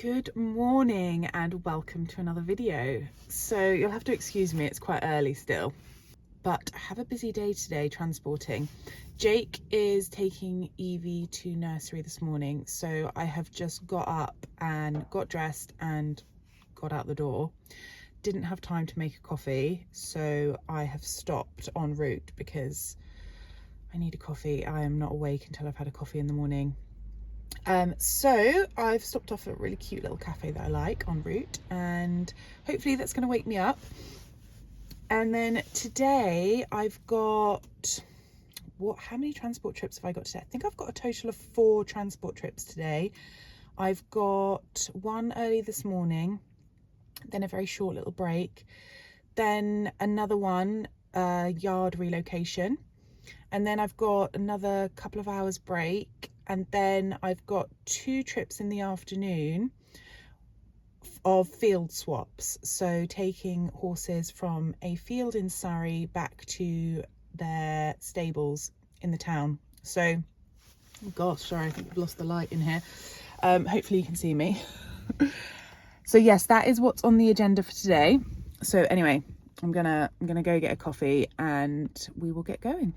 Good morning and welcome to another video. So you'll have to excuse me, it's quite early still, but I have a busy day today transporting. Jake is taking Evie to nursery this morning, so I have just got up and got dressed and got out the door. Didn't have time to make a coffee, so I have stopped en route because I need a coffee. I am not awake until I've had a coffee in the morning. So I've stopped off at a really cute little cafe that I like en route, and hopefully that's going to wake me up. And then today I've got, how many transport trips have I got today? I think I've got a total of 4 transport trips today. I've got one early this morning, then a very short little break, then another one, yard relocation, and then I've got another couple of hours break. And then I've got 2 trips in the afternoon of field swaps. So taking horses from a field in Surrey back to their stables in the town. So, oh gosh, sorry, I think I've lost the light in here. Hopefully you can see me. So yes, that is what's on the agenda for today. So anyway, I'm gonna go get a coffee and we will get going.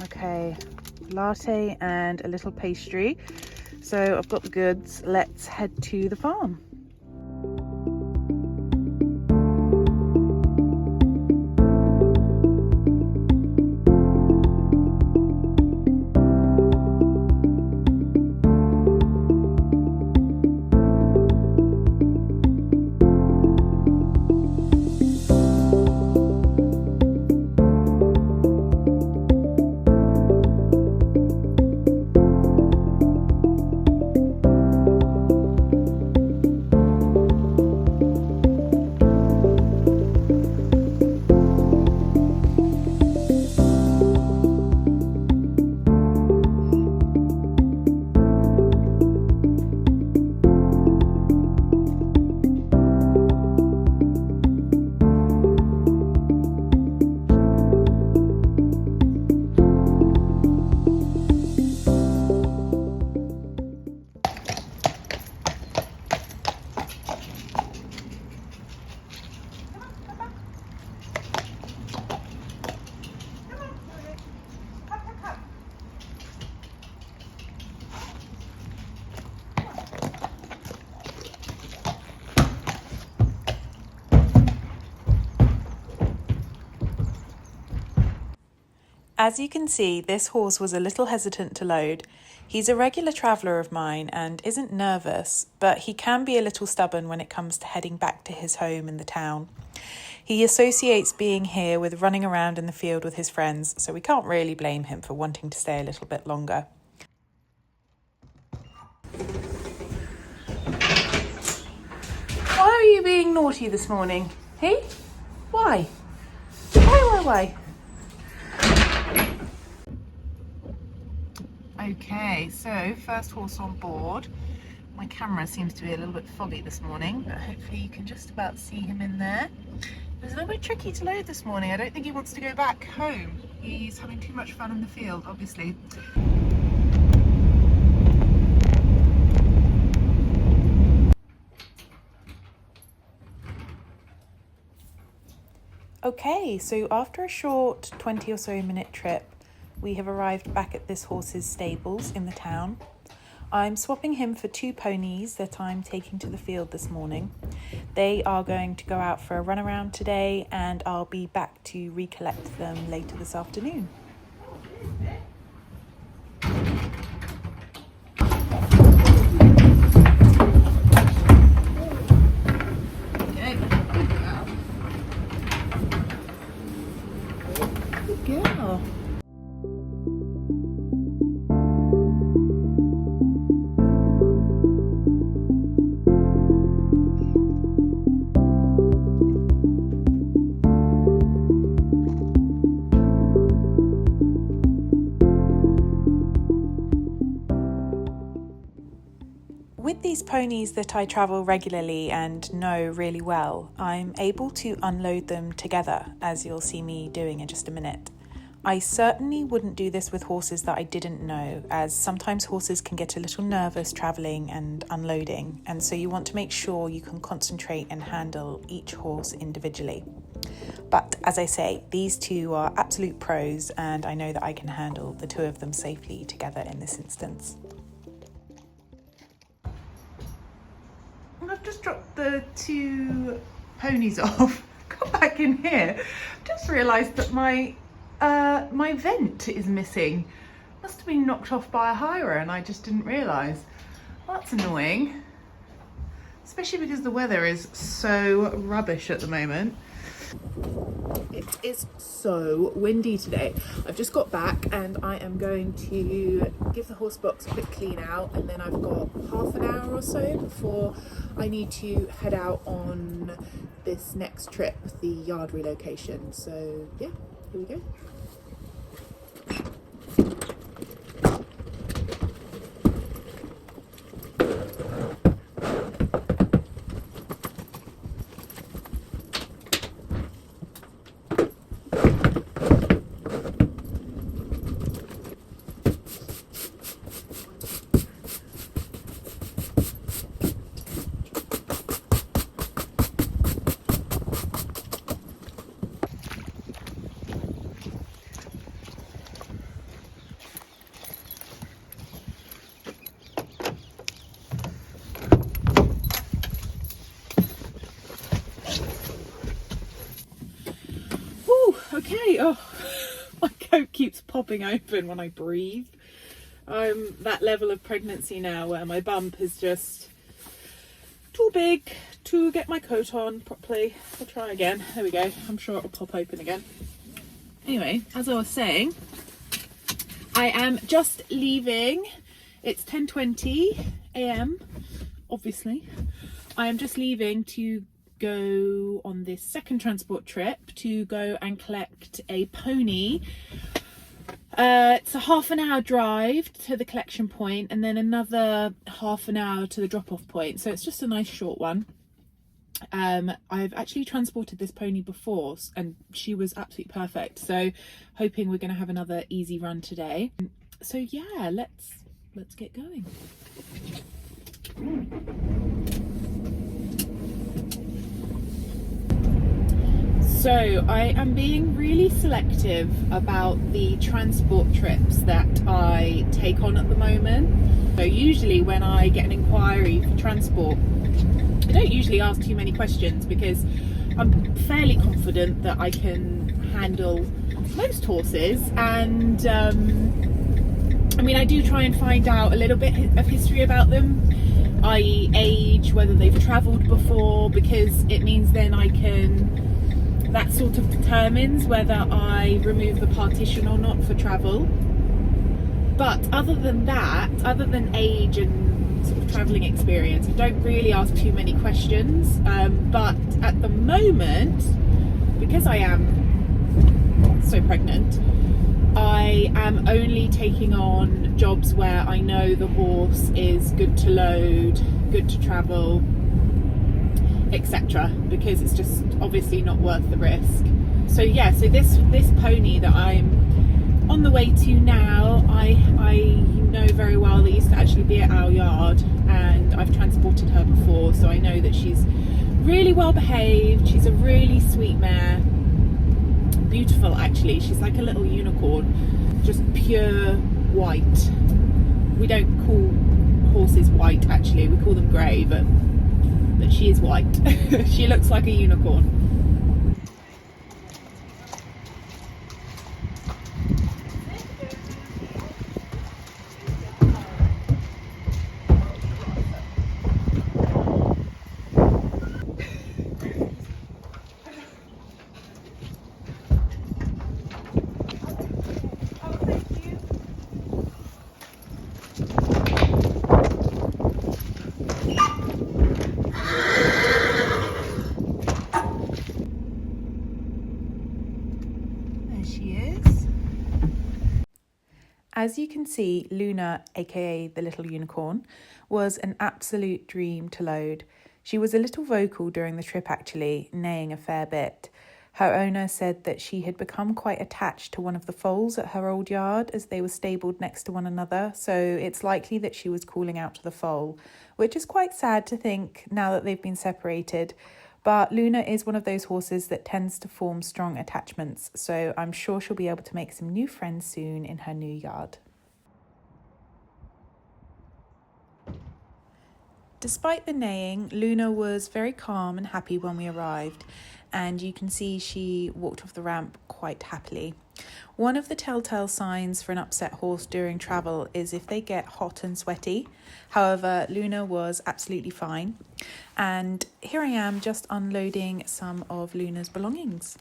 Okay, latte and a little pastry. So I've got the goods. Let's head to the farm. As you can see, this horse was a little hesitant to load. He's a regular traveller of mine and isn't nervous, but he can be a little stubborn when it comes to heading back to his home in the town. He associates being here with running around in the field with his friends, so we can't really blame him for wanting to stay a little bit longer. Why are you being naughty this morning? Hey? Why? Why? Okay, so first horse on board. My camera seems to be a little bit foggy this morning, but hopefully you can just about see him in there. It was a little bit tricky to load this morning. I don't think he wants to go back home. He's having too much fun in the field, obviously. Okay, so after a short 20 or so minute trip, we have arrived back at this horse's stables in the town. I'm swapping him for 2 ponies that I'm taking to the field this morning. They are going to go out for a run around today, and I'll be back to recollect them later this afternoon. Okay. Good girl. these ponies that I travel regularly and know really well, I'm able to unload them together, as you'll see me doing in just a minute. I certainly wouldn't do this with horses that I didn't know, as sometimes horses can get a little nervous travelling and unloading, and so you want to make sure you can concentrate and handle each horse individually. But as I say, these two are absolute pros, and I know that I can handle the two of them safely together in this instance. I've just dropped the two ponies off, got back in here, just realised that my vent is missing. Must have been knocked off by a hirer and I just didn't realise. Well, that's annoying, especially because the weather is so rubbish at the moment. It is so windy today. I've just got back and I am going to give the horse box a quick clean out, and then I've got half an hour or so before I need to head out on this next trip, the yard relocation. So yeah, here we go. Okay, oh, my coat keeps popping open when I breathe. I'm that level of pregnancy now where my bump is just too big to get my coat on properly. I'll try again. There we go. I'm sure it'll pop open again. Anyway, as I was saying, I am just leaving. It's 10:20 a.m. obviously. I am just leaving to go on this second transport trip to go and collect a pony. It's a half an hour drive to the collection point and then another half an hour to the drop-off point, so it's just a nice short one. I've actually transported this pony before and she was absolutely perfect, so hoping we're going to have another easy run today. So yeah, let's get going. So I am being really selective about the transport trips that I take on at the moment. So usually when I get an inquiry for transport, I don't usually ask too many questions because I'm fairly confident that I can handle most horses, and I mean, I do try and find out a little bit of history about them, i.e. age, whether they've travelled before, because it means then that sort of determines whether I remove the partition or not for travel. But other than that, other than age and sort of travelling experience, I don't really ask too many questions. But at the moment, because I am so pregnant, I am only taking on jobs where I know the horse is good to load, good to travel, etc., because it's just obviously not worth the risk. So yeah, so this pony that I'm on the way to now, I know very well. They used to actually be at our yard and I've transported her before, so I know that she's really well behaved. She's a really sweet mare, beautiful actually. She's like a little unicorn, just pure white. We don't call horses white actually, we call them grey, but she is white. She looks like a unicorn. As you can see, Luna, aka the little unicorn, was an absolute dream to load. She was a little vocal during the trip actually, neighing a fair bit. Her owner said that she had become quite attached to one of the foals at her old yard as they were stabled next to one another, so it's likely that she was calling out to the foal, which is quite sad to think now that they've been separated. But Luna is one of those horses that tends to form strong attachments, so I'm sure she'll be able to make some new friends soon in her new yard. Despite the neighing, Luna was very calm and happy when we arrived, and you can see she walked off the ramp quite happily. One of the telltale signs for an upset horse during travel is if they get hot and sweaty. However, Luna was absolutely fine. And here I am just unloading some of Luna's belongings.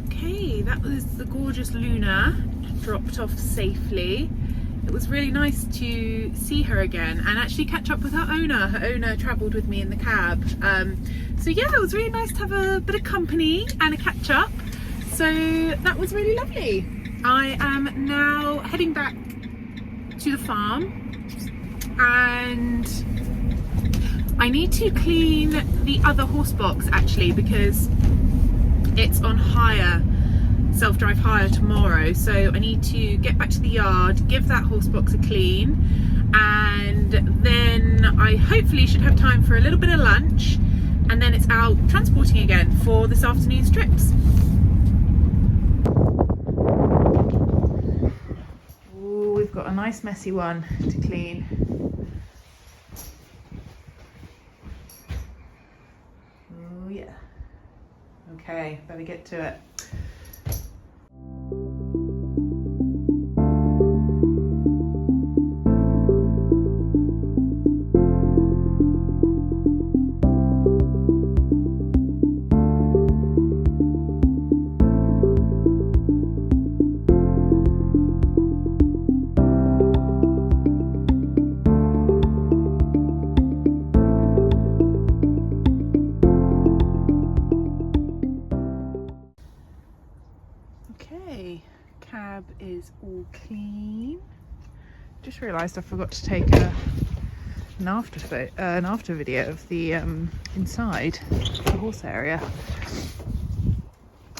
Okay, that was the gorgeous Luna dropped off safely. It was really nice to see her again and actually catch up with her owner. Her owner travelled with me in the cab. So yeah, it was really nice to have a bit of company and a catch up. So that was really lovely. I am now heading back to the farm and I need to clean the other horse box actually because it's on hire, self-drive hire tomorrow, so I need to get back to the yard, give that horse box a clean, and then I hopefully should have time for a little bit of lunch, and then it's out transporting again for this afternoon's trips. Ooh, we've got a nice messy one to clean. Oh yeah. Okay, better get to it. Okay, cab is all clean. Just realised I forgot to take an after video of the inside the horse area.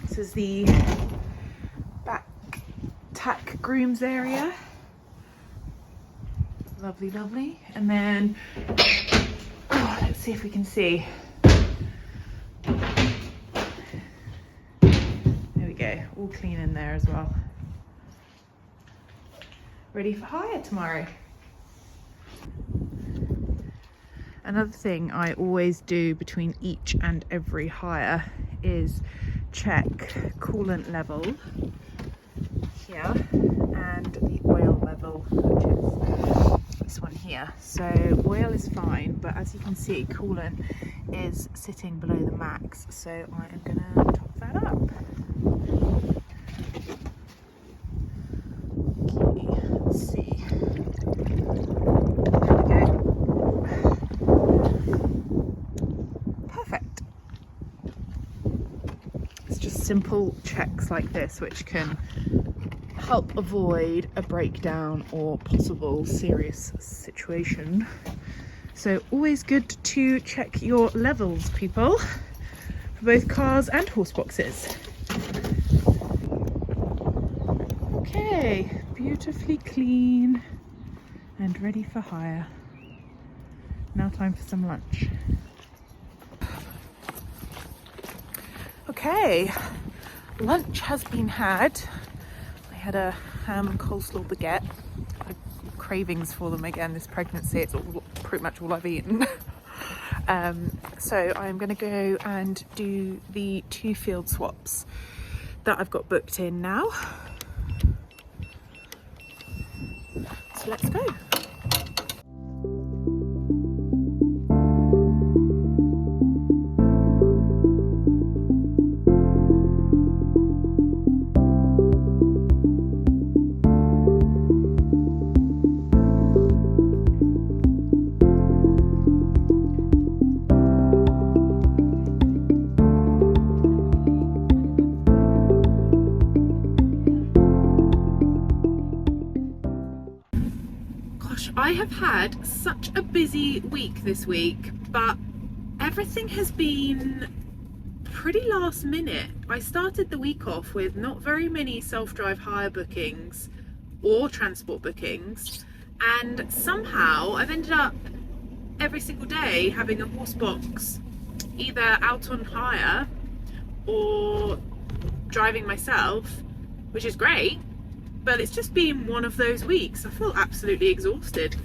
This is the back tack grooms area. Lovely, lovely. And then let's see if we can see. Go, all clean in there as well. Ready for hire tomorrow. Another thing I always do between each and every hire is check coolant level here and the oil level, which is this one here. So oil is fine, but as you can see, coolant is sitting below the max, so I am gonna top that up. Okay, let's see. There we go. Perfect. It's just simple checks like this which can help avoid a breakdown or possible serious situation. So always good to check your levels, people, for both cars and horse boxes. Okay, beautifully clean and ready for hire. Now time for some lunch. Okay, lunch has been had. I had a ham and coleslaw baguette. I had cravings for them again this pregnancy. It's pretty much all I've eaten. So I'm going to go and do the 2 field swaps that I've got booked in now. So let's go. Gosh, I have had such a busy week this week, but everything has been pretty last minute. I started the week off with not very many self-drive hire bookings or transport bookings, and somehow I've ended up every single day having a horse box either out on hire or driving myself, which is great, but it's just been one of those weeks. I feel absolutely exhausted.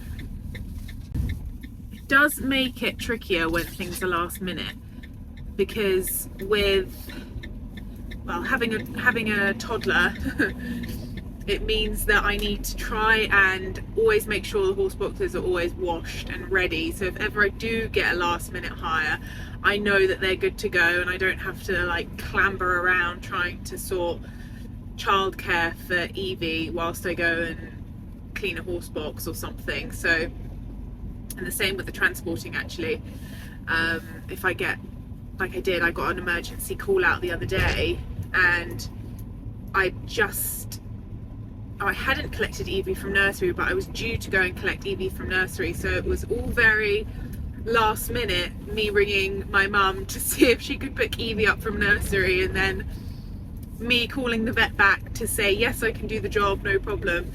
It does make it trickier when things are last minute, because with, well, having a toddler it means that I need to try and always make sure the horse boxes are always washed and ready, so if ever I do get a last minute hire, I know that they're good to go and I don't have to like clamber around trying to sort childcare for Evie whilst I go and clean a horse box or something. So, and the same with the transporting actually. If I get, like I did, I got an emergency call out the other day and I hadn't collected Evie from nursery, but I was due to go and collect Evie from nursery, so it was all very last minute, me ringing my mum to see if she could pick Evie up from nursery, and then me calling the vet back to say yes, I can do the job, no problem.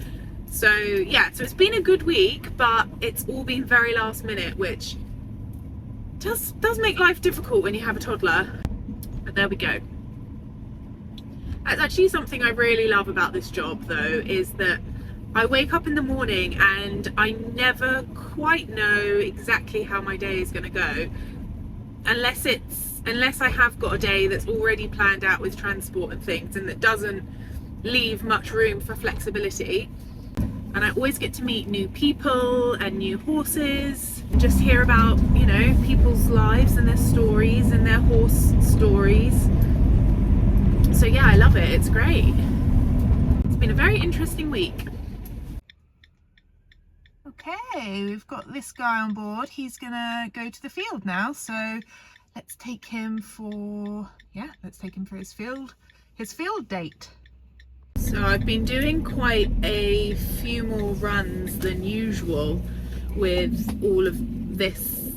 So yeah, so it's been a good week, but it's all been very last minute, which does make life difficult when you have a toddler. But there we go. That's actually something I really love about this job though, is that I wake up in the morning and I never quite know exactly how my day is going to go unless I have got a day that's already planned out with transport and things and that doesn't leave much room for flexibility. And I always get to meet new people and new horses, just hear about, you know, people's lives and their stories and their horse stories. So yeah, I love it, it's great. It's been a very interesting week. Okay, we've got this guy on board. He's gonna go to the field now, so let's take him for his field date. So I've been doing quite a few more runs than usual with all of this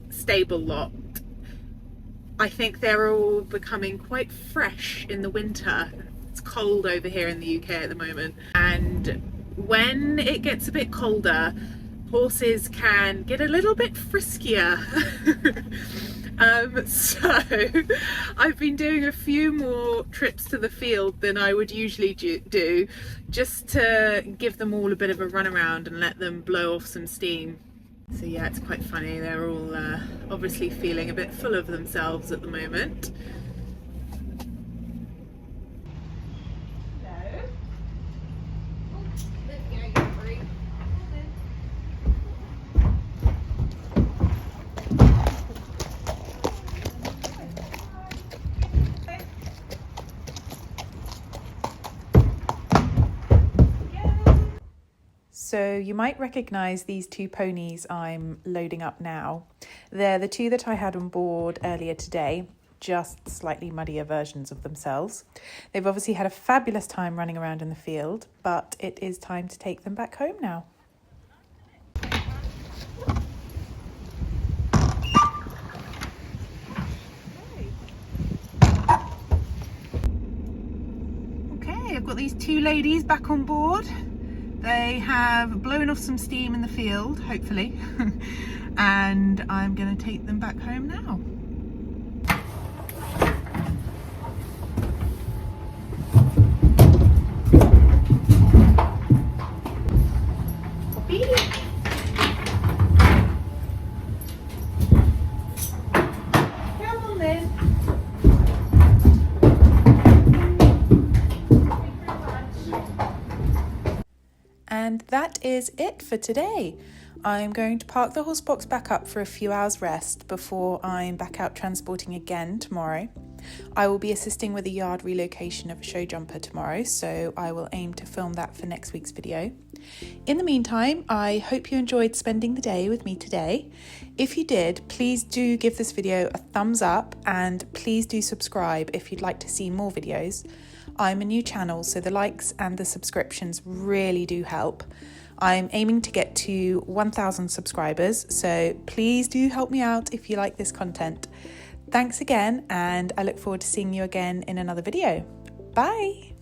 stable lot. I think they're all becoming quite fresh in the winter. It's cold over here in the UK at the moment, and when it gets a bit colder, horses can get a little bit friskier. So I've been doing a few more trips to the field than I would usually do, just to give them all a bit of a run around and let them blow off some steam. So yeah, it's quite funny. They're all obviously feeling a bit full of themselves at the moment. So you might recognise these two ponies I'm loading up now. They're the two that I had on board earlier today, just slightly muddier versions of themselves. They've obviously had a fabulous time running around in the field, but it is time to take them back home now. Okay, I've got these two ladies back on board. They have blown off some steam in the field, hopefully, and I'm going to take them back home now. Come on then. And that is it for today. I'm going to park the horse box back up for a few hours rest before I'm back out transporting again tomorrow. I will be assisting with a yard relocation of a show jumper tomorrow, so I will aim to film that for next week's video. In the meantime, I hope you enjoyed spending the day with me today. If you did, please do give this video a thumbs up and please do subscribe if you'd like to see more videos. I'm a new channel, so the likes and the subscriptions really do help. I'm aiming to get to 1,000 subscribers, so please do help me out if you like this content. Thanks again, and I look forward to seeing you again in another video. Bye!